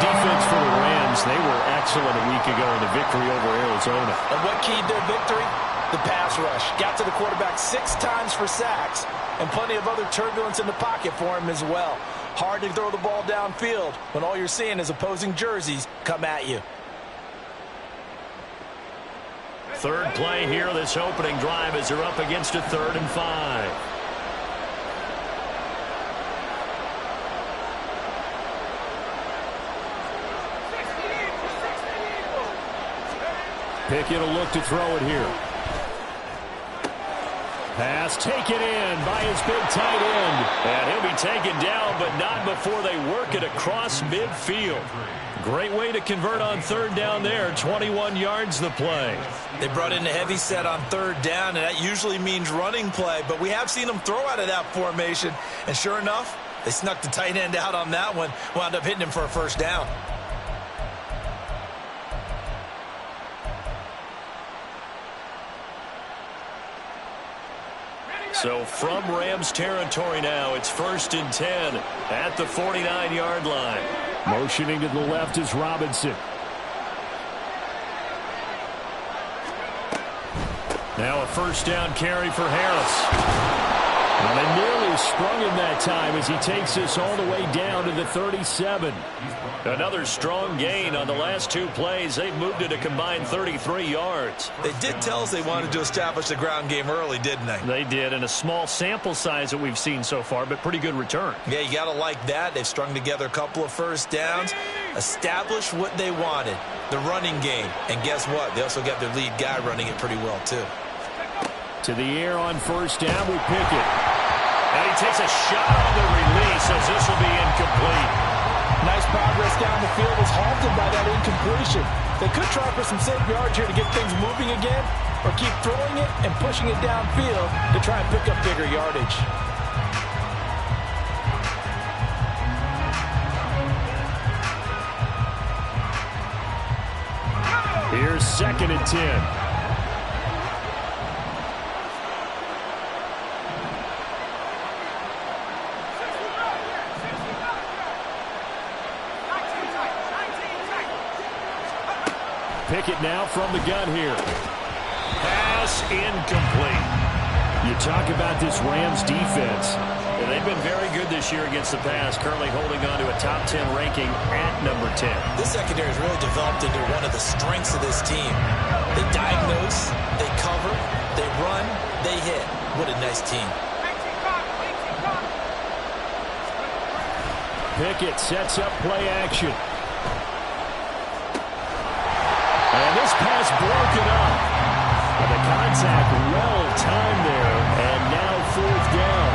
defense for the Rams. They were excellent a week ago in the victory over Arizona. And what keyed their victory? The pass rush. Got to the quarterback 6 times for sacks, and plenty of other turbulence in the pocket for him as well. Hard to throw the ball downfield when all you're seeing is opposing jerseys come at you. Third play here, this opening drive, as they're up against a 3rd and 5. Pickett will look to throw it here. Pass taken in by his big tight end. And he'll be taken down, but not before they work it across midfield. Great way to convert on 3rd down there. 21 yards the play. They brought in a heavy set on 3rd down, and that usually means running play. But we have seen them throw out of that formation. And sure enough, they snuck the tight end out on that one. Wound up hitting him for a 1st down. So from Rams territory now, it's 1st and 10 at the 49-yard line. Motioning to the left is Robinson. Now a 1st down carry for Harris. And they nearly sprung him that time as he takes this all the way down to the 37. Another strong gain on the last 2 plays. They've moved it a combined 33 yards. They did tell us they wanted to establish the ground game early, didn't they? They did, and a small sample size that we've seen so far, but pretty good return. Yeah, you got to like that. They've strung together a couple of 1st downs, established what they wanted, the running game. And guess what? They also got their lead guy running it pretty well, too. To the air on 1st down with Pickett. And he takes a shot on the release as this will be incomplete. Nice progress down the field is halted by that incompletion. They could try for some safe yards here to get things moving again, or keep throwing it and pushing it downfield to try and pick up bigger yardage. Here's 2nd and 10. Pickett now from the gun here. Pass incomplete. You talk about this Rams defense. They've been very good this year against the pass, currently holding on to a top 10 ranking at number 10. This secondary has really developed into one of the strengths of this team. They diagnose, they cover, they run, they hit. What a nice team. Pickett sets up play action. And this pass broken up. And the contact well timed there. And now 4th down.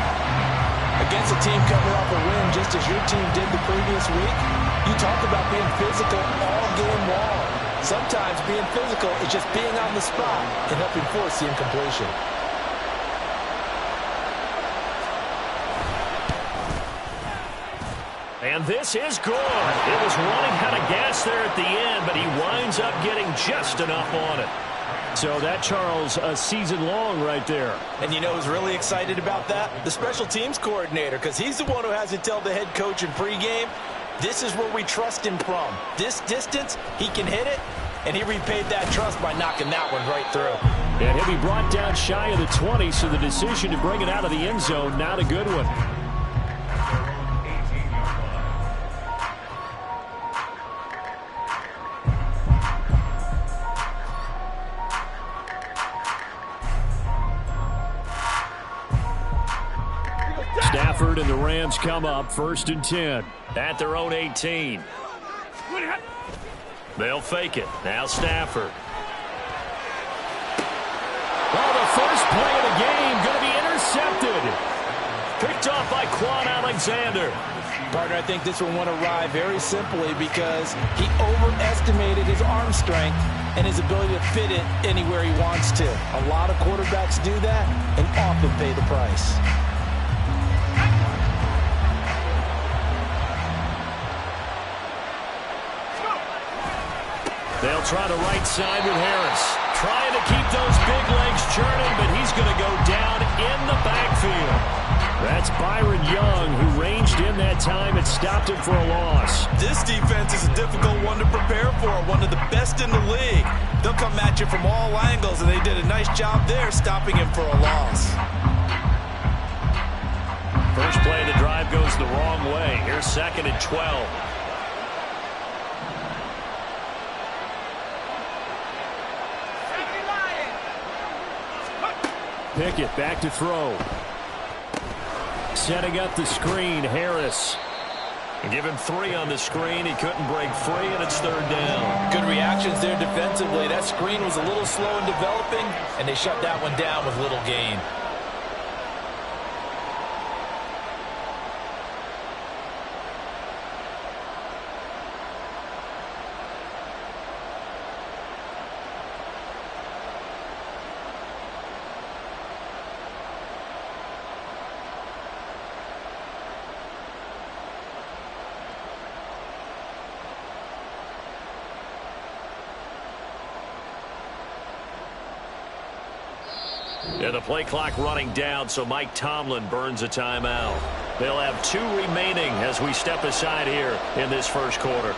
Against a team coming off a win just as your team did the previous week, you talk about being physical all game long. Sometimes being physical is just being on the spot and helping force the incompletion. And this is good. It was running out of gas there at the end, but he winds up getting just enough on it. So that, Charles, a season long right there. And you know who's really excited about that? The special teams coordinator, because he's the one who has to tell the head coach in pregame, this is where we trust him from. This distance, he can hit it, and he repaid that trust by knocking that one right through. And he'll be brought down shy of the 20, so the decision to bring it out of the end zone, not a good one. Stafford and the Rams come up 1st and 10 at their own 18. They'll fake it. Now Stafford. Well, the first play of the game going to be intercepted. Picked off by Quan Alexander. Partner, I think this one went awry very simply because he overestimated his arm strength and his ability to fit it anywhere he wants to. A lot of quarterbacks do that and often pay the price. They'll try the right side with Harris. Trying to keep those big legs churning, but he's going to go down in the backfield. That's Byron Young, who ranged in that time and stopped him for a loss. This defense is a difficult one to prepare for, one of the best in the league. They'll come at you from all angles, and they did a nice job there stopping him for a loss. First play of the drive goes the wrong way. Here's 2nd and 12. Pickett back to throw. Setting up the screen, Harris. Give him 3 on the screen. He couldn't break free, and it's 3rd down. Good reactions there defensively. That screen was a little slow in developing, and they shut that one down with little gain. Yeah, the play clock running down, so Mike Tomlin burns a timeout. They'll have 2 remaining as we step aside here in this first quarter.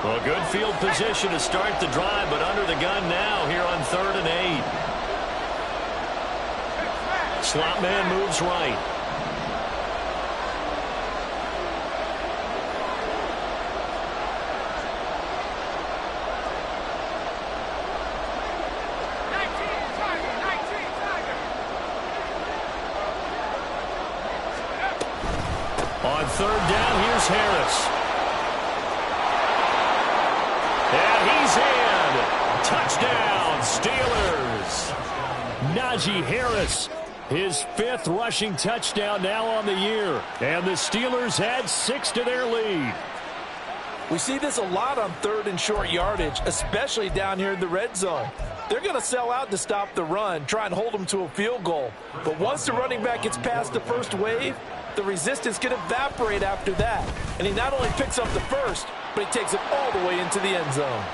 Well, good field position to start the drive, but under the gun now here on 3rd and 8. Slot man moves right. On 3rd down, here's Harris. And he's in. Touchdown, Steelers. Najee Harris, his 5th rushing touchdown now on the year. And the Steelers add 6 to their lead. We see this a lot on 3rd and short yardage, especially down here in the red zone. They're going to sell out to stop the run, try and hold them to a field goal. But once the running back gets past the first wave, the resistance can evaporate after that. And he not only picks up the first, but he takes it all the way into the end zone.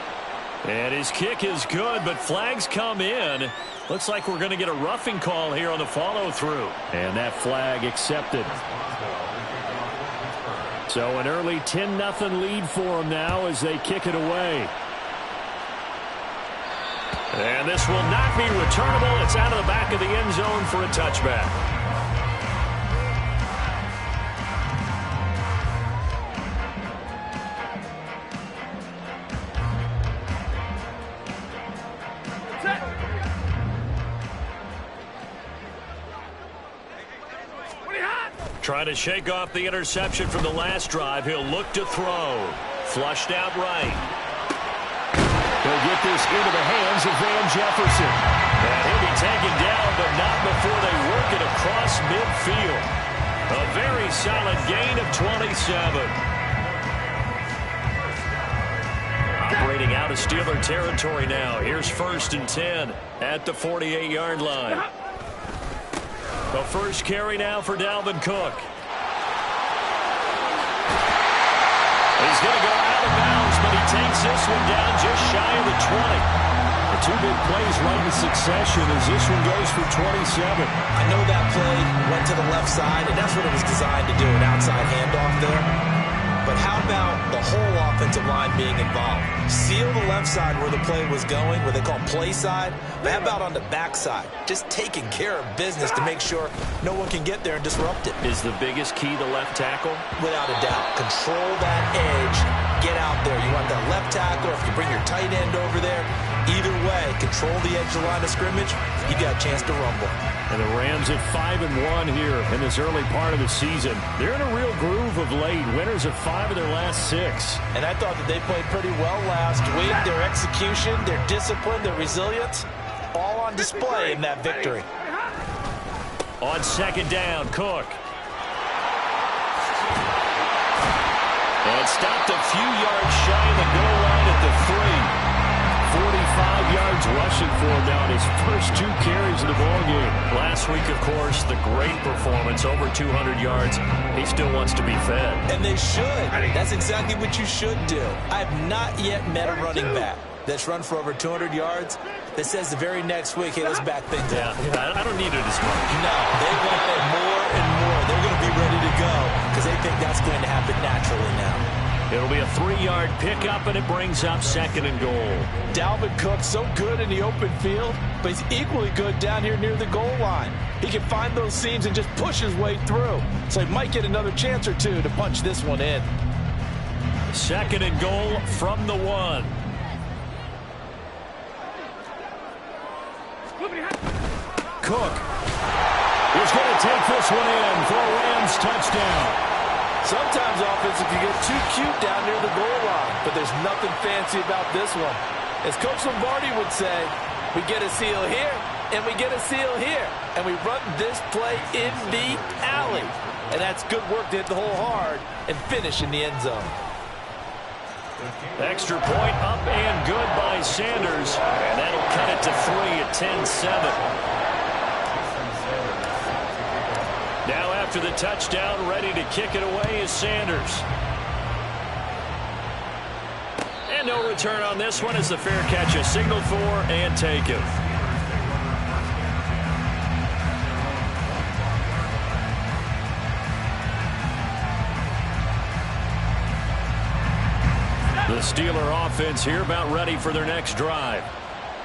And his kick is good, but flags come in. Looks like we're going to get a roughing call here on the follow-through. And that flag accepted. So an early 10-0 lead for them now as they kick it away. And this will not be returnable. It's out of the back of the end zone for a touchback. Trying to shake off the interception from the last drive. He'll look to throw. Flushed out right. He'll get this into the hands of Van Jefferson. And he'll be taken down, but not before they work it across midfield. A very solid gain of 27. Operating out of Steeler territory now. Here's 1st and 10 at the 48-yard line. The first carry now for Dalvin Cook. He's going to go out of bounds, but he takes this one down just shy of the 20. The 2 big plays right in succession as this one goes for 27. I know that play went to the left side, and that's what it was designed to do, an outside handoff there. But how about the whole offensive line being involved? Seal the left side where the play was going, where they call play side. But how about on the back side? Just taking care of business to make sure no one can get there and disrupt it. Is the biggest key the left tackle? Without a doubt. Control that edge. Get out there. You want that left tackle, or if you bring your tight end over there, either way, control the edge of the line of scrimmage, you got a chance to rumble. And the Rams at 5-1 here in this early part of the season. They're in a real groove of late. Winners of 5 of their last 6. And I thought that they played pretty well last week. Their execution, their discipline, their resilience, all on display in that victory. On 2nd down, Cook. And stopped a few yards shy of the goal line at the 3. 45 yards rushing for him now in his first 2 carries of the ballgame. Last week, of course, the great performance, over 200 yards. He still wants to be fed. And they should. That's exactly what you should do. I have not yet met a running back that's run for over 200 yards that says the very next week, hey, let's back things up. Yeah, I don't need it as much. No, they want it more and more. They're going to be ready to go because they think that's going to happen naturally now. It'll be a 3-yard pickup, and it brings up 2nd and goal. Dalvin Cook, so good in the open field, but he's equally good down here near the goal line. He can find those seams and just push his way through. So he might get another chance or two to punch this one in. 2nd and goal from the 1. Cook is going to take this one in for a Rams touchdown. Sometimes offensive can get too cute down near the goal line, but there's nothing fancy about this one. As Coach Lombardi would say, we get a seal here, and we get a seal here, and we run this play in the alley. And that's good work to hit the hole hard and finish in the end zone. Extra point up and good by Sanders, and that'll cut it to 3 at 10-7. Now after the touchdown, ready to kick it away is Sanders. And no return on this one as the fair catch is signaled for and taken. The Steeler offense here about ready for their next drive.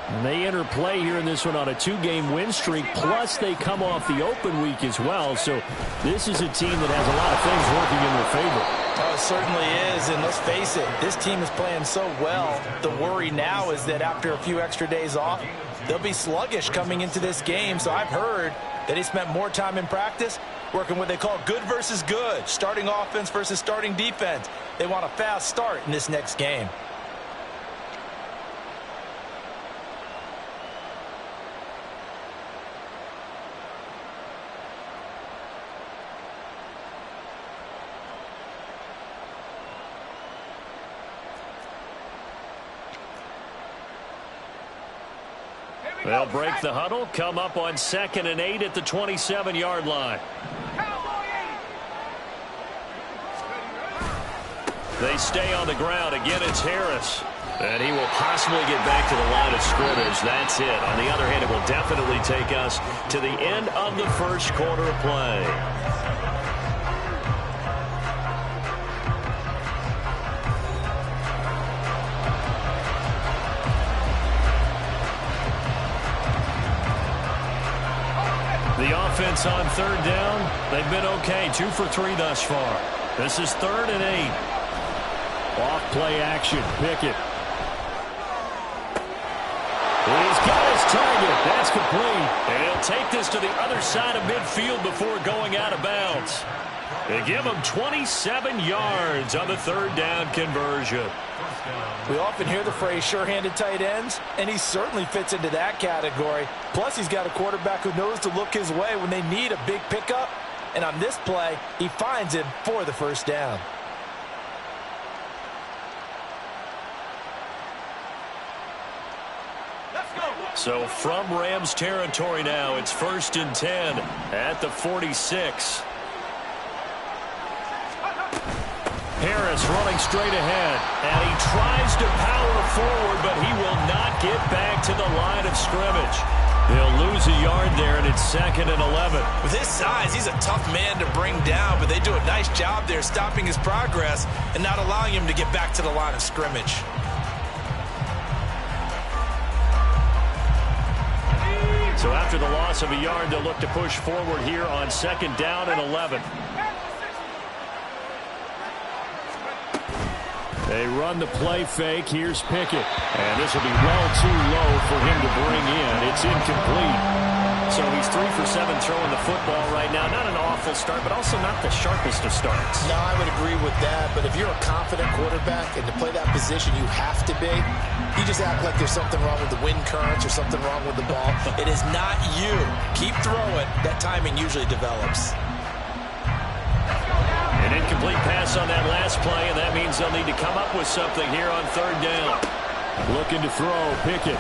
And they enter play here in this one on a 2-game win streak, plus they come off the open week as well. So this is a team that has a lot of things working in their favor. Oh, it certainly is, and let's face it, this team is playing so well. The worry now is that after a few extra days off, they'll be sluggish coming into this game. So I've heard that he spent more time in practice working what they call good versus good, starting offense versus starting defense. They want a fast start in this next game. They'll break the huddle, come up on 2nd and 8 at the 27-yard line. They stay on the ground. Again, it's Harris. And he will possibly get back to the line of scrimmage. That's it. On the other hand, it will definitely take us to the end of the first quarter of play. The offense on 3rd down, they've been okay. 2 for 3 thus far. This is 3rd and 8. Off play action. Pickett. He's got his target. That's complete. And he'll take this to the other side of midfield before going out of bounds. They give him 27 yards on the 3rd down conversion. We often hear the phrase sure-handed tight ends, and he certainly fits into that category. Plus, he's got a quarterback who knows to look his way when they need a big pickup. And on this play, he finds him for the 1st down. So from Rams territory now, it's 1st and 10 at the 46. Harris running straight ahead, and he tries to power forward, but he will not get back to the line of scrimmage. He'll lose a yard there, and it's 2nd and 11. With his size, he's a tough man to bring down, but they do a nice job there stopping his progress and not allowing him to get back to the line of scrimmage. So after the loss of a yard, they'll look to push forward here on 2nd down and 11. They run the play fake. Here's Pickett. And this will be well too low for him to bring in. It's incomplete. So he's 3 for 7 throwing the football right now. Not an awful start, but also not the sharpest of starts. No, I would agree with that. But if you're a confident quarterback and to play that position, you have to be. You just act like there's something wrong with the wind currents or something wrong with the ball. It is not you. Keep throwing. That timing usually develops. An incomplete pass on that last play, and that means they'll need to come up with something here on 3rd down. Looking to throw, Pickett.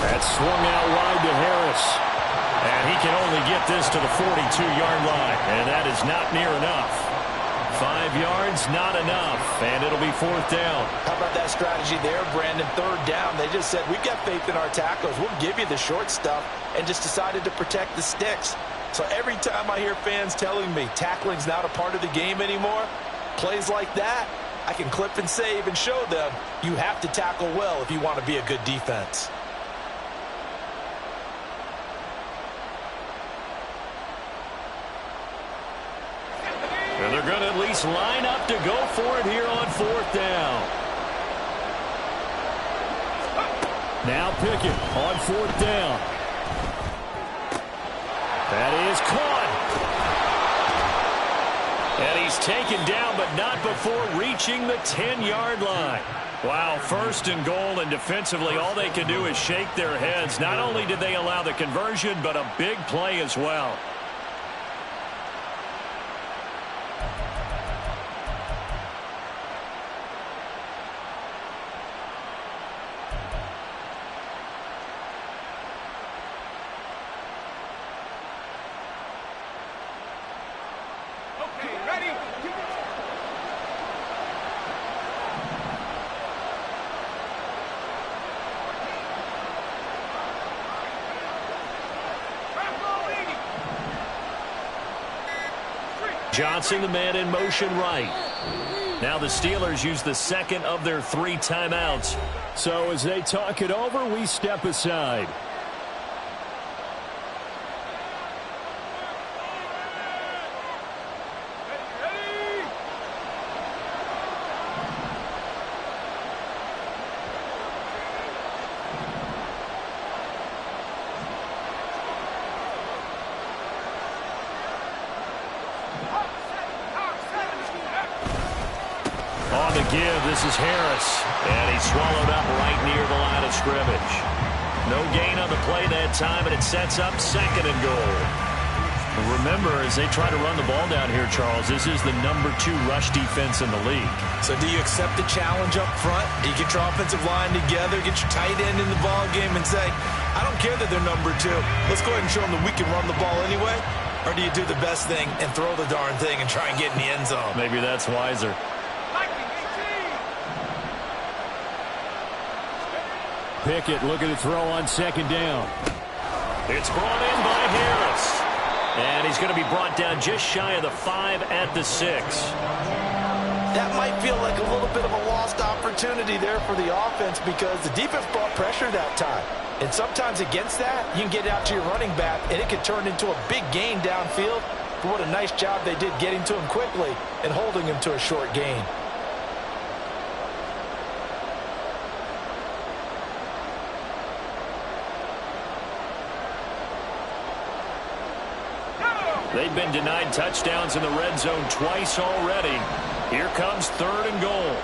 That's swung out wide to Harris. And he can only get this to the 42-yard line. And that is not near enough. 5 yards, not enough. And it'll be 4th down. How about that strategy there, Brandon? 3rd down. They just said, we've got faith in our tackles. We'll give you the short stuff. And just decided to protect the sticks. So every time I hear fans telling me tackling's not a part of the game anymore, plays like that, I can clip and save and show them you have to tackle well if you want to be a good defense. And they're going to at least line up to go for it here on 4th down. Now Pickett on 4th down. That is caught. And he's taken down, but not before reaching the 10-yard line. Wow, 1st and goal, and defensively all they can do is shake their heads. Not only did they allow the conversion, but a big play as well. Johnson, the man in motion right. Now the Steelers use the 2nd of their 3 timeouts. So as they talk it over, we step aside. This is Harris, and he's swallowed up right near the line of scrimmage. No gain on the play that time, and it sets up 2nd and goal. Remember, as they try to run the ball down here, Charles, this is the #2 rush defense in the league. So do you accept the challenge up front? Do you get your offensive line together, get your tight end in the ball game, and say, I don't care that they're #2. Let's go ahead and show them that we can run the ball anyway? Or do you do the best thing and throw the darn thing and try and get in the end zone? Maybe that's wiser. Pickett looking to throw on 2nd down. It's brought in by Harris. And he's going to be brought down just shy of the 5 at the 6. That might feel like a little bit of a lost opportunity there for the offense because the defense brought pressure that time. And sometimes against that, you can get out to your running back, and it could turn into a big gain downfield. But what a nice job they did getting to him quickly and holding him to a short gain. They've been denied touchdowns in the red zone twice already. Here comes 3rd and goal.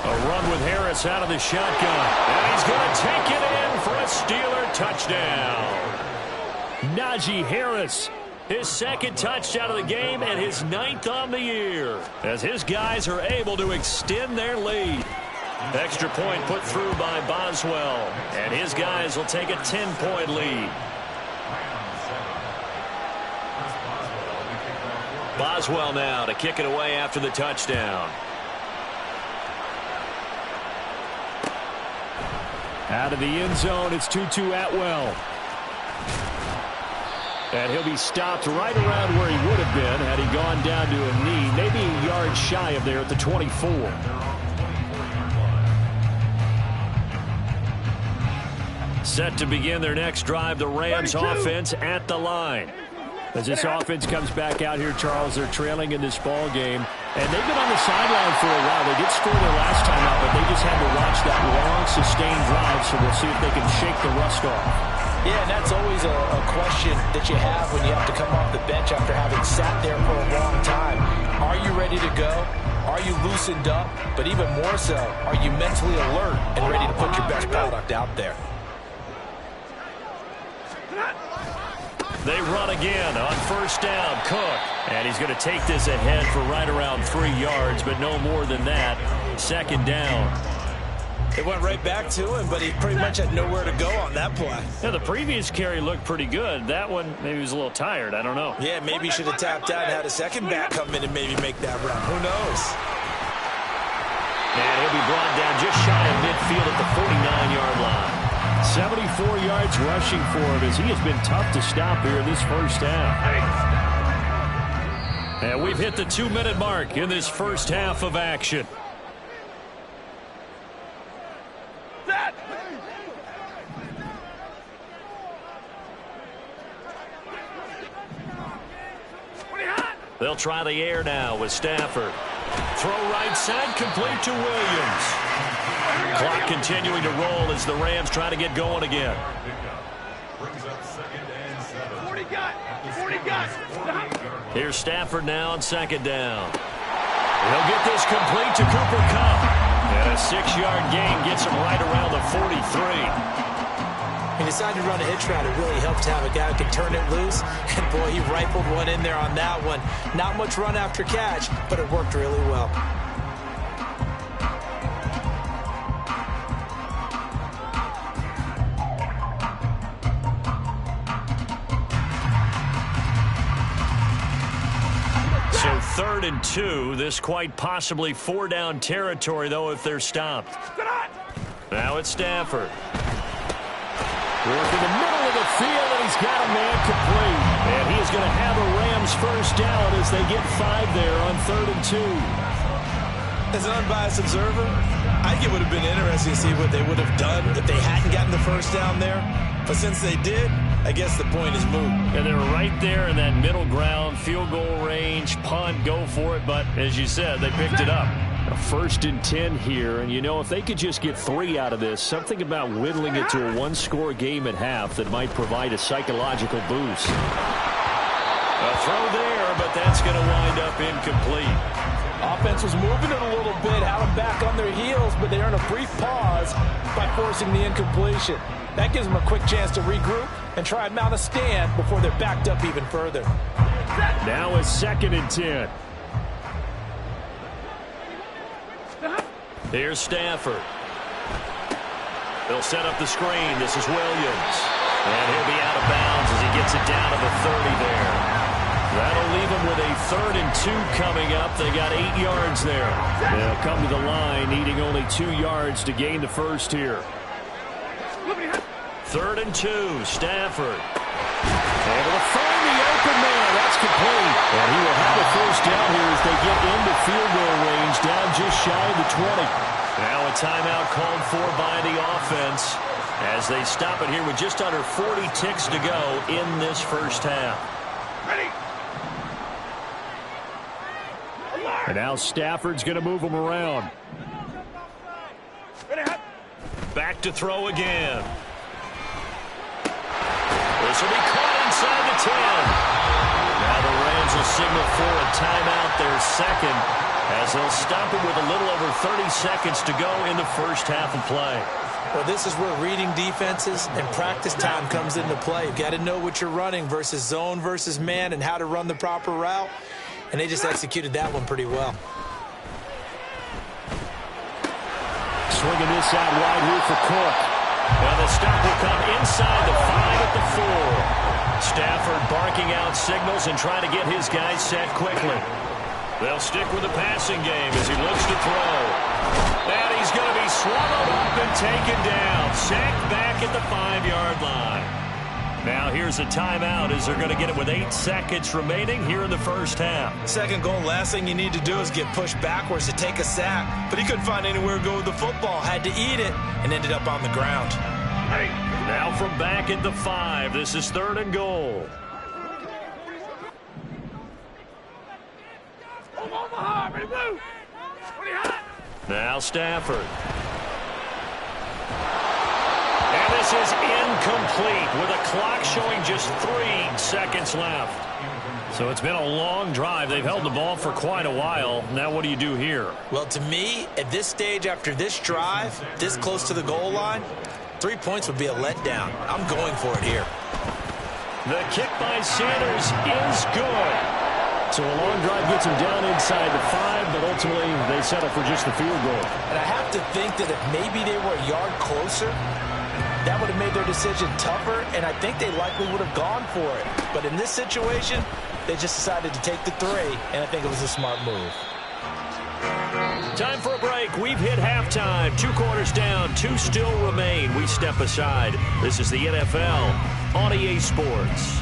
A run with Harris out of the shotgun. And he's going to take it in for a Steeler touchdown. Najee Harris. His 2nd touchdown of the game and his 9th on the year as his guys are able to extend their lead. Extra point put through by Boswell, and his guys will take a 10-point lead. Boswell now to kick it away after the touchdown. Out of the end zone, it's Tutu Atwell. And he'll be stopped right around where he would have been had he gone down to a knee, maybe a yard shy of there at the 24. Set to begin their next drive, the Rams offense at the line. As this offense comes back out here, Charles, they're trailing in this ball game. And they've been on the sideline for a while. They did score their last time out, but they just had to watch that long, sustained drive, so we'll see if they can shake the rust off. Yeah, and that's always a question that you have when you have to come off the bench after having sat there for a long time. Are you ready to go? Are you loosened up? But even more so, are you mentally alert and ready to put your best product out there? They run again on first down. Cook. And he's going to take this ahead for right around 3 yards, but no more than that. Second down. It went right back to him, but he pretty much had nowhere to go on that play. Yeah, the previous carry looked pretty good. That one, maybe he was a little tired. I don't know. Yeah, maybe he should have tapped out and had a second back come in and maybe make that run. Who knows? And he'll be brought down just shy of midfield at the 49-yard line. 74 yards rushing for him as he has been tough to stop here in this first half. And we've hit the 2-minute mark in this first half of action. They'll try the air now with Stafford. Throw right side, complete to Williams. Clock continuing to roll as the Rams try to get going again. Here's Stafford now on second down. He'll get this complete to Cooper Kupp. And a 6-yard gain gets him right around the 43. He decided to run a hitch route. It really helped to have a guy who could turn it loose. And, boy, he rifled one in there on that one. Not much run after catch, but it worked really well. So 3rd and 2. This quite possibly 4-down territory, though, if they're stopped. Now it's Stafford. Working the middle of the field, and he's got a man complete. And he is going to have a Rams first down as they get 5 there on 3rd and 2. As an unbiased observer, I think it would have been interesting to see what they would have done if they hadn't gotten the first down there. But since they did, I guess the point is moot. And they were right there in that middle ground, field goal range, punt, go for it. But as you said, they picked it up. A 1st and 10 here, and you know, if they could just get 3 out of this, something about whittling it to a 1-score game at half that might provide a psychological boost. A throw there, but that's going to wind up incomplete. Offense was moving it a little bit, had them back on their heels, but they earned a brief pause by forcing the incompletion. That gives them a quick chance to regroup and try and mount a stand before they're backed up even further. Now a 2nd and 10. Here's Stafford. They'll set up the screen. This is Williams. And he'll be out of bounds as he gets it down to the 30 there. That'll leave him with a 3rd and 2 coming up. They got 8 yards there. They'll come to the line, needing only 2 yards to gain the first here. 3rd and 2, Stafford. Able to find the open man. That's complete. And he will have a first down here as they get into field goal range, down just shy of the 20. Now a timeout called for by the offense as they stop it here with just under 40 ticks to go in this first half. Ready. And now Stafford's going to move him around. Back to throw again. This will be caught inside the 10. Now the Rams will signal for a timeout, their second, as they'll stop it with a little over 30 seconds to go in the first half of play. Well, this is where reading defenses and practice time comes into play. You've got to know what you're running versus zone versus man and how to run the proper route. And they just executed that one pretty well. Swinging this out wide here for Cook. And the stop will come inside the 5 at the 4. Stafford barking out signals and trying to get his guys set quickly. They'll stick with the passing game as he looks to throw. And he's going to be swallowed up and taken down. Sacked back at the 5-yard line. Now here's a timeout as they're going to get it with 8 seconds remaining here in the first half. Second goal, last thing you need to do is get pushed backwards to take a sack. But he couldn't find anywhere to go with the football. Had to eat it and ended up on the ground. Now from back at the 5, this is 3rd and goal. Now Stafford. And this is incomplete with a clock showing just 3 seconds left. So it's been a long drive. They've held the ball for quite a while. Now what do you do here? Well, to me, at this stage after this drive, this close to the goal line, 3 points would be a letdown. I'm going for it here. The kick by Sanders is good. So a long drive gets him down inside the 5, but ultimately they settle for just the field goal. And I have to think that if maybe they were a yard closer, that would have made their decision tougher, and I think they likely would have gone for it. But in this situation, they just decided to take the 3, and I think it was a smart move. Time for a break. We've hit halftime. 2 quarters down, 2 still remain. We step aside. This is the NFL on EA Sports.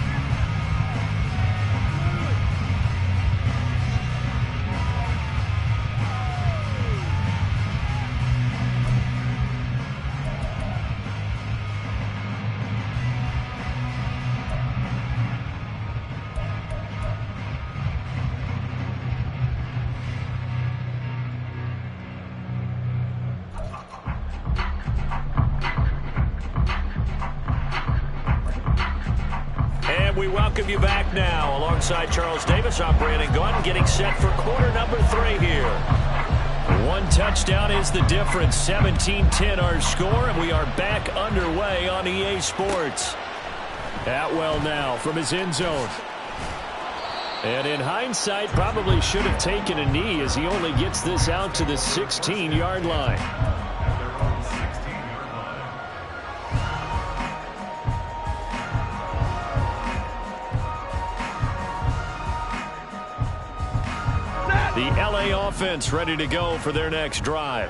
We welcome you back now. Alongside Charles Davis, I'm Brandon Gunn, getting set for quarter number 3 here. 1 touchdown is the difference. 17-10 our score, and we are back underway on EA Sports. Atwell now from his end zone. And in hindsight, probably should have taken a knee as he only gets this out to the 16-yard line. The LA offense ready to go for their next drive.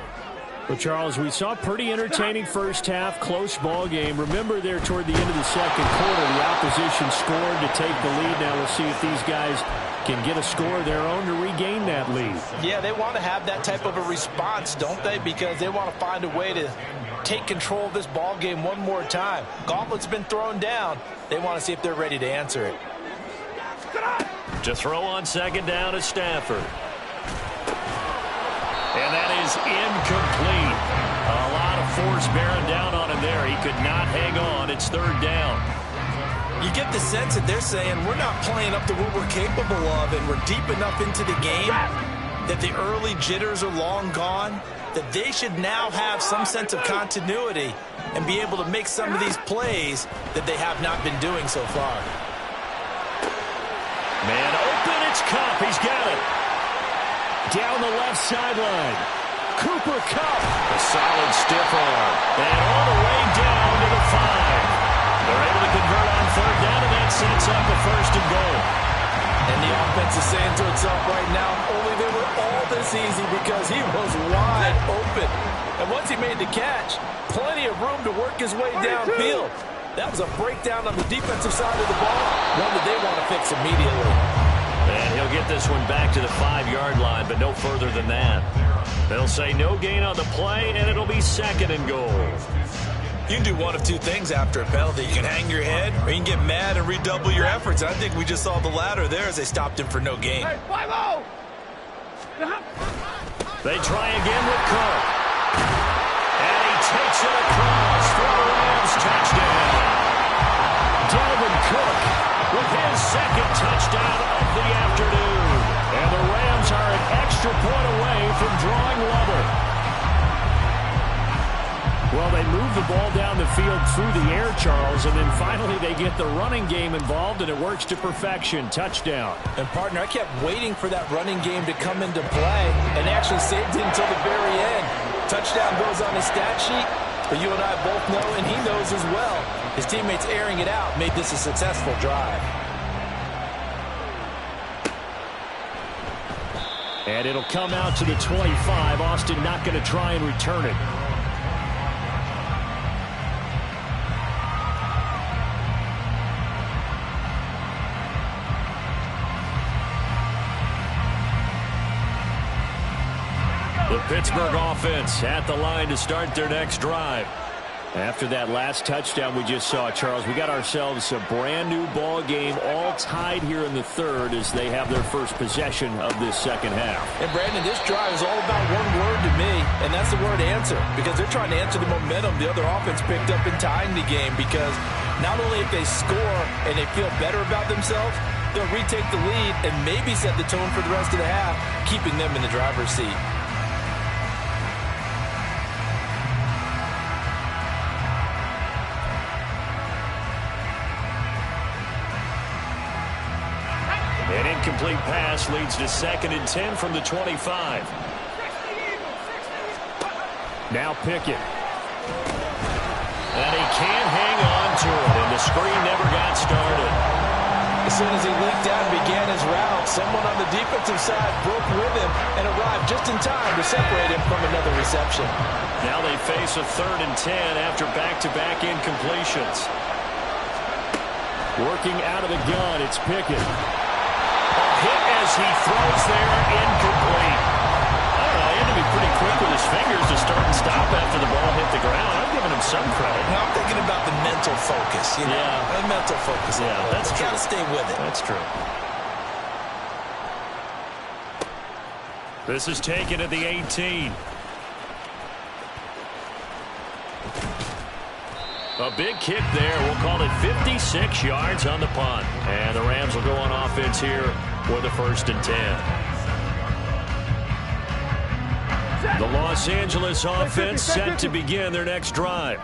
Well, Charles, we saw a pretty entertaining first half, close ball game. Remember there toward the end of the second quarter, the opposition scored to take the lead. Now we'll see if these guys can get a score of their own to regain that lead. Yeah, they want to have that type of a response, don't they? Because they want to find a way to take control of this ball game one more time. Gauntlet's been thrown down. They want to see if they're ready to answer it. To throw on second down is Stafford. And that is incomplete. A lot of force bearing down on him there. He could not hang on. It's 3rd down. You get the sense that they're saying we're not playing up to what we're capable of, and we're deep enough into the game that the early jitters are long gone, that they should now have some sense of continuity and be able to make some of these plays that they have not been doing so far. Man open, it's Kupp. He's got it. Down the left sideline. Cooper Kupp. A solid stiff arm. And all the way down to the 5. They're able to convert on 3rd down, and that sets up a 1st and goal. And the offense is saying to itself right now, only they were all this easy because he was wide open. And once he made the catch, plenty of room to work his way downfield. That was a breakdown on the defensive side of the ball, one that they want to fix immediately. And he'll get this one back to the 5-yard line, but no further than that. They'll say no gain on the play, and it'll be 2nd and goal. You can do one of 2 things after a penalty. You can hang your head, or you can get mad and redouble your efforts. And I think we just saw the latter there as they stopped him for no gain. Hey, 5-0! They try again with Cook. And he takes it across for the Rams touchdown. Dalvin Cook with his 2nd touchdown of the afternoon. And the Rams are an extra point away from drawing level. Well, they move the ball down the field through the air, Charles, and then finally they get the running game involved, and it works to perfection. Touchdown. And, partner, I kept waiting for that running game to come into play and actually saved it until the very end. Touchdown goes on his stat sheet, but you and I both know, and he knows as well, his teammates airing it out made this a successful drive. And it'll come out to the 25. Austin not going to try and return it. The Pittsburgh offense at the line to start their next drive. After that last touchdown we just saw, Charles, we got ourselves a brand new ball game, all tied here in the 3rd as they have their first possession of this 2nd half. And, Brandon, this drive is all about one word to me, and that's the word answer, because they're trying to answer the momentum the other offense picked up in tying the game, because not only if they score and they feel better about themselves, they'll retake the lead and maybe set the tone for the rest of the half, keeping them in the driver's seat. incomplete pass leads to 2nd and 10 from the 25. Now Pickett. And he can't hang on to it, and the screen never got started. As soon as he leaked out and began his route, someone on the defensive side broke with him and arrived just in time to separate him from another reception. Now they face a 3rd and 10 after back-to-back incompletions. Working out of the gun, it's Pickett. A hit as he throws there, incomplete. I don't know, he had to be pretty quick with his fingers to start and stop after the ball hit the ground. I'm giving him some credit. Now, I'm thinking about the mental focus. You know? Yeah. The mental focus. Yeah, that's true. Got to stay with it. That's true. This is taken at the 18. A big kick there. We'll call it 56 yards on the punt. And the Rams will go on offense here for the 1st and 10. The Los Angeles offense set to begin their next drive.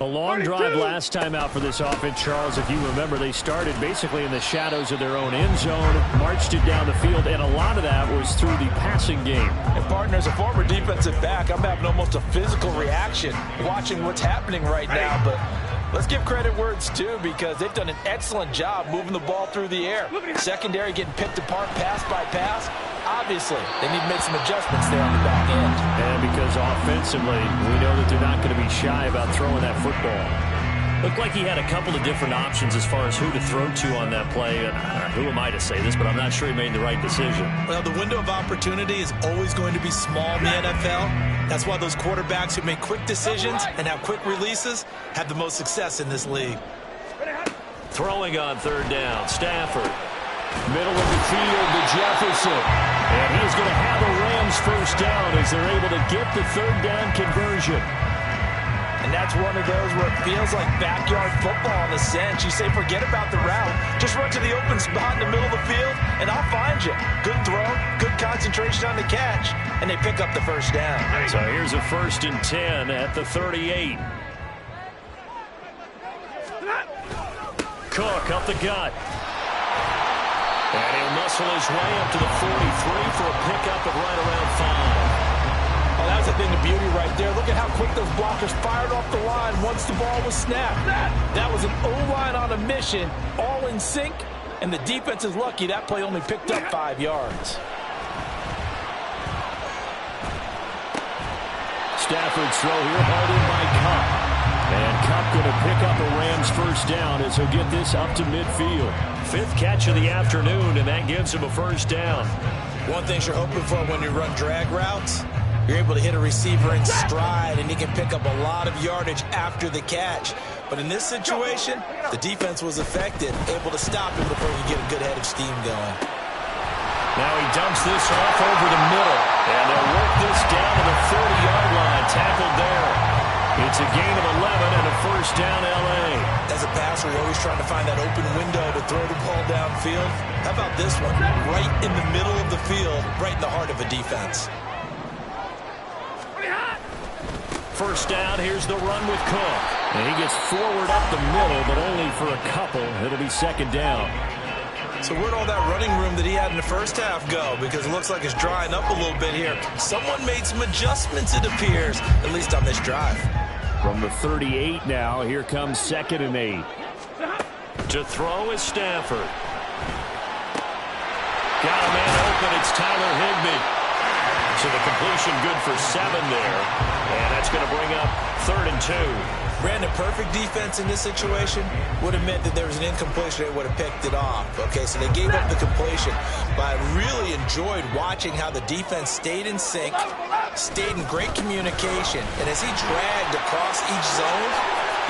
A long drive last time out for this offense, Charles. If you remember, they started basically in the shadows of their own end zone, marched it down the field, and a lot of that was through the passing game. And partner, as a former defensive back, I'm having almost a physical reaction watching what's happening right now. But let's give credit where it's due, because they've done an excellent job moving the ball through the air. Secondary getting picked apart pass by pass. Obviously, they need to make some adjustments there on the back end. And because offensively, we know that they're not going to be shy about throwing that football. Looked like he had a couple of different options as far as who to throw to on that play. And who am I to say this, but I'm not sure he made the right decision. Well, the window of opportunity is always going to be small in the NFL. That's why those quarterbacks who make quick decisions and have quick releases have the most success in this league. Throwing on 3rd down, Stafford. Middle of the field to Jefferson. And he's going to have a Rams 1st down as they're able to get the 3rd down conversion. And that's one of those where it feels like backyard football in a sense. You say forget about the route. Just run to the open spot in the middle of the field, and I'll find you. Good throw, good concentration on the catch, and they pick up the 1st down. So here's a 1st and 10 at the 38. Cook up the gut. And he'll muscle his way up to the 43 for a pickup of right around 5. Oh, that's a thing of beauty right there. Look at how quick those blockers fired off the line once the ball was snapped. That was an O-line on a mission, all in sync, and the defense is lucky that play only picked up 5 yards. Stafford's throw here, hard in by Kupp. And Kupp going to pick up a Rams 1st down as he'll get this up to midfield. 5th catch of the afternoon, and that gives him a 1st down. One thing you're hoping for when you run drag routes, you're able to hit a receiver in stride, and he can pick up a lot of yardage after the catch. But in this situation, the defense was effective, able to stop him before he get a good head of steam going. Now he dumps this off over the middle, and they'll work this down to the 30-yard line, tackled there. It's a gain of 11 and a 1st down, L.A. As a passer, you're always trying to find that open window to throw the ball downfield. How about this one? Right in the middle of the field, right in the heart of a defense. 1st down, here's the run with Cook. And he gets forward up the middle, but only for a couple. It'll be 2nd down. So where'd all that running room that he had in the 1st half go? Because it looks like it's drying up a little bit here. Someone made some adjustments, it appears, at least on this drive. From the 38 now, here comes 2nd and 8. To throw is Stafford. Got a man open, it's Tyler Higbee. So the completion good for 7 there. And that's going to bring up 3rd and 2. Brandon, perfect defense in this situation would have meant that there was an incompletion. They would have picked it off. Okay, so they gave up the completion. But I really enjoyed watching how the defense stayed in sync, stayed in great communication. And as he dragged across each zone,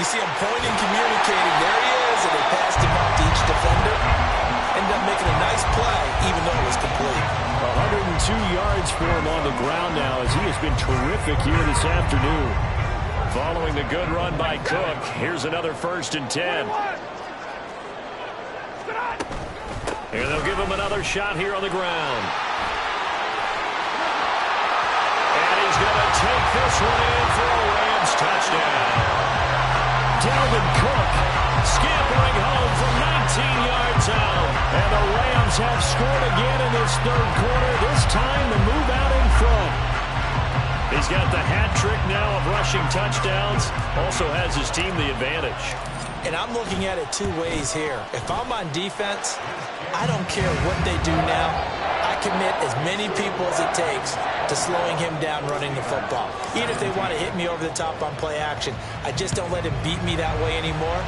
you see him pointing, communicating. There he is, and they passed him up to each defender. Ended up making a nice play, even though it was complete. 102 yards for him on the ground now as he has been terrific here this afternoon. Following the good run by Cook, here's another 1st and 10. And they'll give him another shot here on the ground. And he's going to take this one in for a Rams touchdown. Dalvin Cook scampering home from 19 yards out. And the Rams have scored again in this third quarter, this time to move out in front. He's got the hat trick now of rushing touchdowns, also has his team the advantage. And I'm looking at it two ways here. If I'm on defense, I don't care what they do now. I commit as many people as it takes to slowing him down running the football. Even if they want to hit me over the top on play action, I just don't let him beat me that way anymore.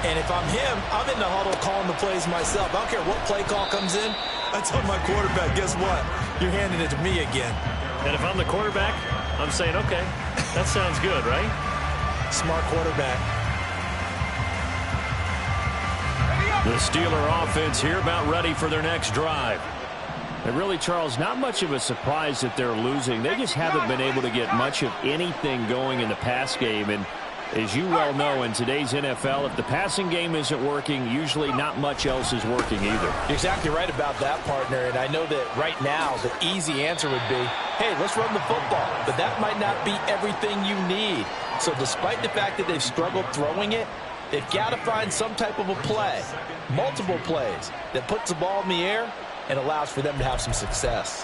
And if I'm him, I'm in the huddle calling the plays myself. I don't care what play call comes in. I tell my quarterback, guess what? You're handing it to me again. And if I'm the quarterback, I'm saying, okay, that sounds good, right? Smart quarterback. The Steeler offense here about ready for their next drive. And really, Charles, not much of a surprise that they're losing. They just haven't been able to get much of anything going in the pass game. And as you well know, in today's NFL, if the passing game isn't working, usually not much else is working either. You're exactly right about that, partner. And I know that right now the easy answer would be, hey, let's run the football. But that might not be everything you need. So despite the fact that they've struggled throwing it, they've got to find some type of a play, multiple plays, that puts the ball in the air and allows for them to have some success.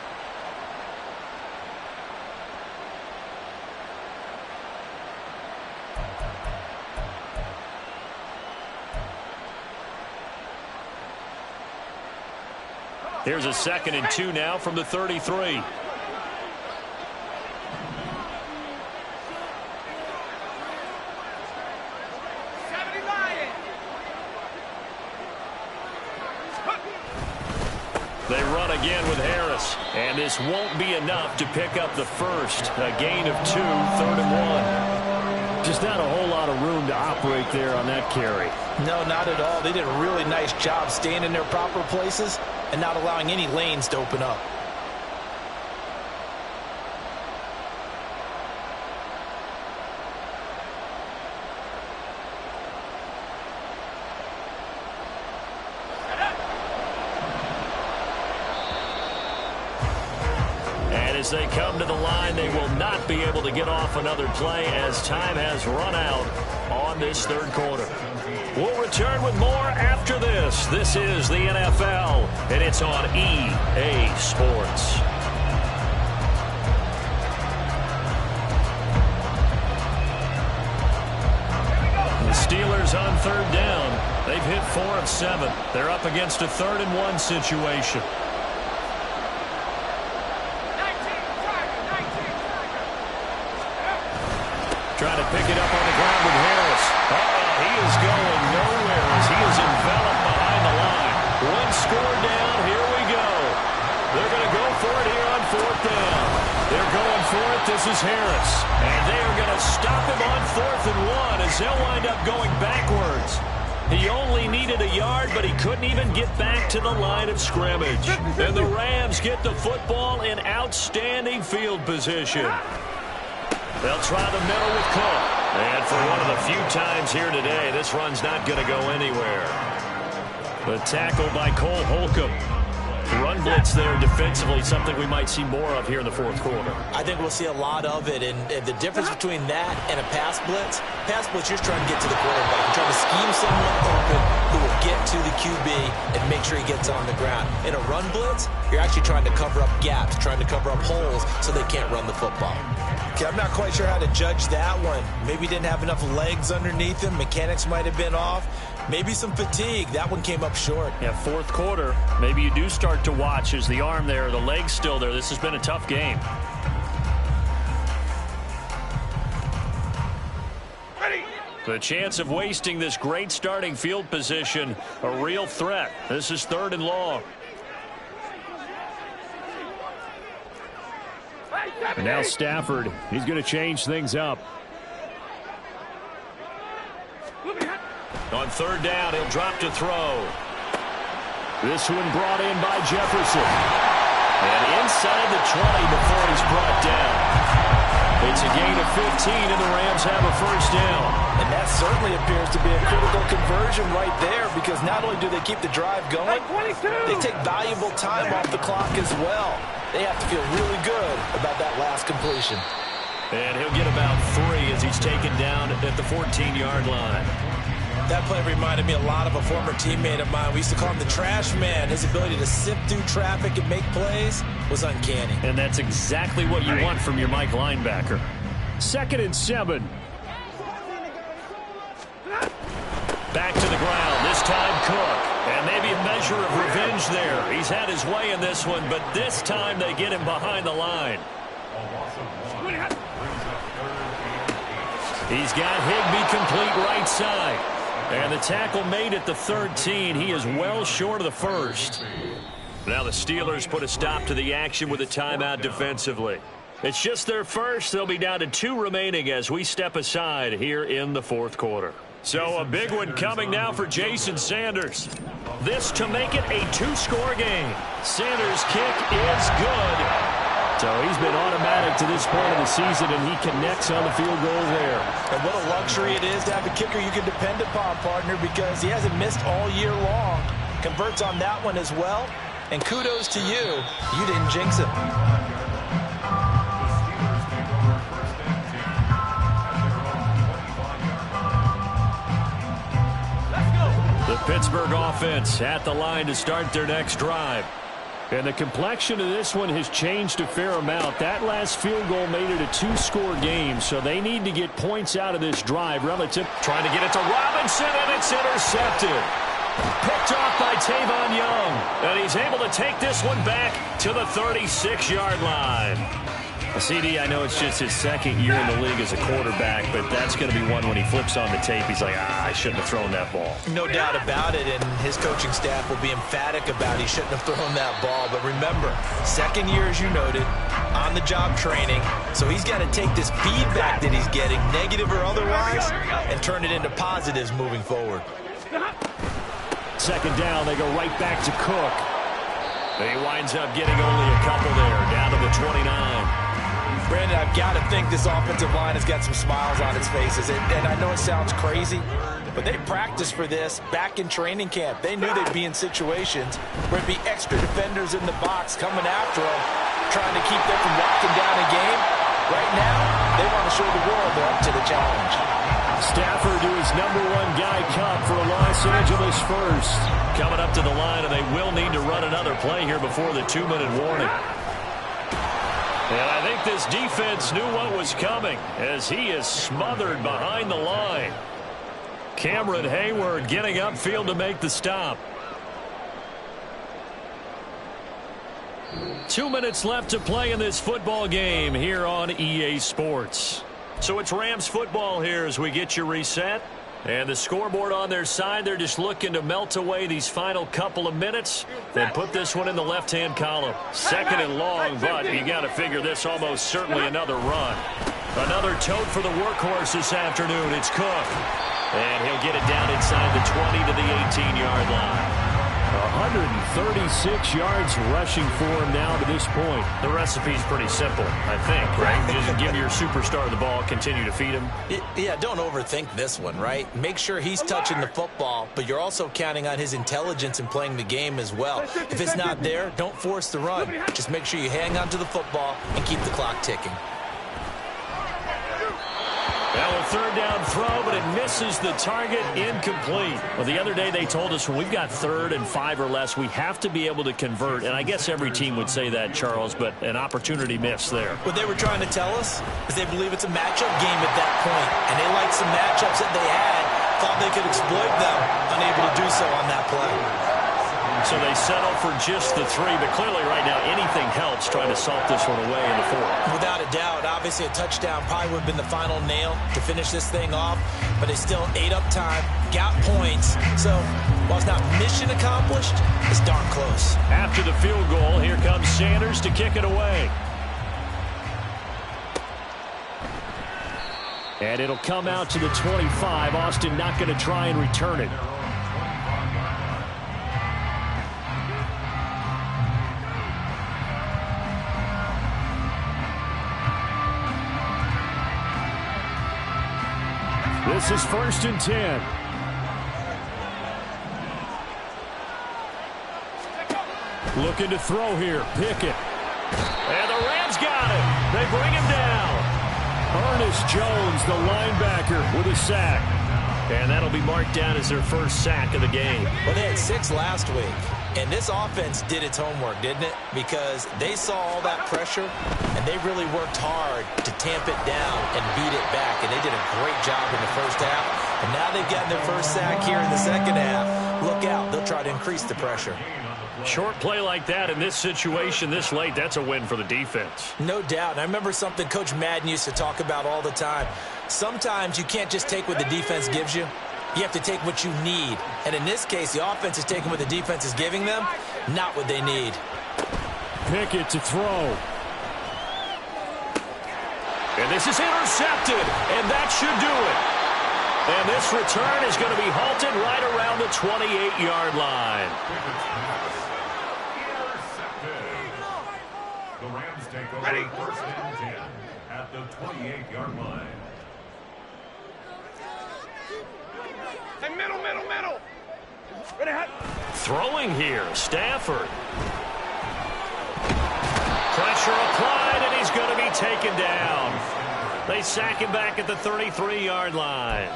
Here's a 2nd and 2 now from the 33. They run again with Harris, and this won't be enough to pick up the first. A gain of 2, 3rd and 1. Just not a whole lot of room to operate there on that carry. No, not at all. They did a really nice job staying in their proper places and not allowing any lanes to open up. As they come to the line, they will not be able to get off another play as time has run out on this third quarter. We'll return with more after this. This is the NFL, and it's on EA Sports. The Steelers on 3rd down. They've hit 4 of 7. They're up against a 3rd and 1 situation. Trying to pick it up on the ground with Harris. He is going nowhere as he is enveloped behind the line. One score down. Here we go. They're going to go for it here on 4th down. They're going for it. This is Harris. And they are going to stop him on 4th and 1 as they'll wind up going backwards. He only needed a yard, but he couldn't even get back to the line of scrimmage. And the Rams get the football in outstanding field position. They'll try the middle with Cook. And for one of the few times here today, this run's not going to go anywhere. The tackle by Cole Holcomb. Run blitz there defensively, something we might see more of here in the 4th quarter. I think we'll see a lot of it. And the difference between that and a pass blitz, you're trying to get to the quarterback. You're trying to scheme someone open who will get to the QB and make sure he gets on the ground. In a run blitz, you're actually trying to cover up gaps, trying to cover up holes so they can't run the football. Okay, I'm not quite sure how to judge that one. Maybe he didn't have enough legs underneath him. Mechanics might have been off. Maybe some fatigue. That one came up short. Yeah, 4th quarter. Maybe you do start to watch as the arm there, the leg's still there. This has been a tough game. The chance of wasting this great starting field position, a real threat. This is 3rd and long. And now Stafford, he's going to change things up. On 3rd down, he'll drop to throw. This one brought in by Jefferson. And inside the 20 before he's brought down. It's a gain of 15, and the Rams have a 1st down. And that certainly appears to be a critical conversion right there, because not only do they keep the drive going, they take valuable time off the clock as well. They have to feel really good about that last completion. And he'll get about 3 as he's taken down at the 14-yard line. That play reminded me a lot of a former teammate of mine. We used to call him the trash man. His ability to sift through traffic and make plays was uncanny. And that's exactly what you want from your Mike linebacker. 2nd and 7. Back to the ground. This time Cook. And maybe a measure of revenge there. He's had his way in this one, but this time they get him behind the line. He's got Higbee complete right side. And the tackle made at the 13. He is well short of the first. Now the Steelers put a stop to the action with a timeout defensively. It's just their first. They'll be down to 2 remaining as we step aside here in the 4th quarter. So a big one coming now for Jason Sanders. This to make it a 2-score game. Sanders' kick is good. So he's been automatic to this point of the season, and he connects on the field goal there. And what a luxury it is to have a kicker you can depend upon, partner, because he hasn't missed all year long. Converts on that one as well. And kudos to you. You didn't jinx him. The Pittsburgh offense at the line to start their next drive. And the complexion of this one has changed a fair amount. That last field goal made it a 2-score game, so they need to get points out of this drive relative. Trying to get it to Robinson, and it's intercepted. Picked off by Tavon Young. And he's able to take this one back to the 36-yard line. CD, I know it's just his 2nd year in the league as a quarterback, but that's going to be one when he flips on the tape. He's like, I shouldn't have thrown that ball. No doubt about it, and his coaching staff will be emphatic about he shouldn't have thrown that ball. But remember, 2nd year, as you noted, on-the-job training. So he's got to take this feedback that he's getting, negative or otherwise, and turn it into positives moving forward. 2nd down, they go right back to Cook. He winds up getting only a couple there, down to the 29. Brandon, I've got to think this offensive line has got some smiles on its faces. And I know it sounds crazy, but they practiced for this back in training camp. They knew they'd be in situations where it'd be extra defenders in the box coming after them, trying to keep them from locking down a game. Right now, they want to show the world they're up to the challenge. Stafford to his #1 guy Cup for a Los Angeles first. Coming up to the line, and they will need to run another play here before the 2-minute warning. And I think this defense knew what was coming as he is smothered behind the line. Cameron Hayward getting upfield to make the stop. 2 minutes left to play in this football game here on EA Sports. So it's Rams football here as we get you reset. And the scoreboard on their side, they're just looking to melt away these final couple of minutes, then put this one in the left-hand column. 2nd and long, but you got to figure this almost certainly another run. Another tote for the workhorse this afternoon. It's Cook. And he'll get it down inside the 20 to the 18-yard line. 136 yards rushing for him now to this point. The recipe's pretty simple, I think, right? Just give your superstar the ball, continue to feed him. Yeah, don't overthink this one, right? Make sure he's touching the football, but you're also counting on his intelligence in playing the game as well. If it's not there, don't force the run. Just make sure you hang on to the football and keep the clock ticking. Well, a 3rd down throw, but it misses the target, incomplete. Well, the other day they told us when we've got 3rd and 5 or less, we have to be able to convert. And I guess every team would say that, Charles, but an opportunity missed there. What they were trying to tell us is they believe it's a matchup game at that point. And they liked some matchups that they had, thought they could exploit them, unable to do so on that play. So they settle for just the 3, but clearly right now anything helps trying to salt this one away in the 4th. Without a doubt, obviously a touchdown probably would have been the final nail to finish this thing off, but they still ate up time, got points, so while it's not mission accomplished, it's darn close. After the field goal, here comes Sanders to kick it away. And it'll come out to the 25. Austin not going to try and return it. This is 1st and 10. Looking to throw here. Pickett. And the Rams got him. They bring him down. Ernest Jones, the linebacker, with a sack. And that'll be marked down as their first sack of the game. Well, they had 6 last week. And this offense did its homework, didn't it? Because they saw all that pressure, and they really worked hard to tamp it down and beat it back. And they did a great job in the first half. And now they've gotten their first sack here in the second half. Look out. They'll try to increase the pressure. Short play like that in this situation this late, that's a win for the defense. No doubt. And I remember something Coach Madden used to talk about all the time. Sometimes you can't just take what the defense gives you. You have to take what you need. And in this case, the offense is taking what the defense is giving them, not what they need. Pickett to throw. And this is intercepted, and that should do it. And this return is going to be halted right around the 28-yard line. The Rams take over first and 10 at the 28-yard line. Hey, middle. Throwing here, Stafford. Pressure applied, and he's going to be taken down. They sack him back at the 33-yard line.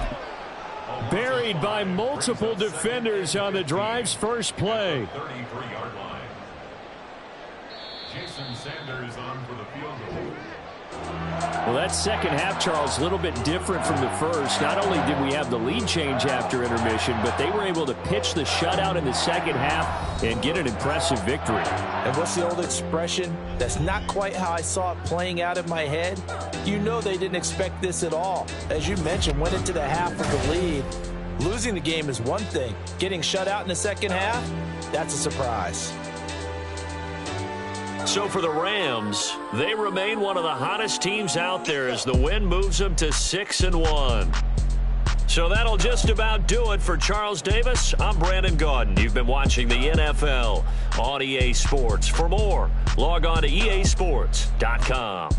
Buried by multiple defenders on the drive's first play. 33-yard line. Jason Sanders on for the field goal. Well, that second half, Charles, a little bit different from the first. Not only did we have the lead change after intermission, but they were able to pitch the shutout in the second half and get an impressive victory. And what's the old expression? That's not quite how I saw it playing out in my head. You know they didn't expect this at all. As you mentioned, went into the half with the lead. Losing the game is one thing. Getting shut out in the second half, that's a surprise. So for the Rams, they remain one of the hottest teams out there as the win moves them to 6-1. So that'll just about do it for Charles Davis. I'm Brandon Gaudin. You've been watching the NFL on EA Sports. For more, log on to easports.com.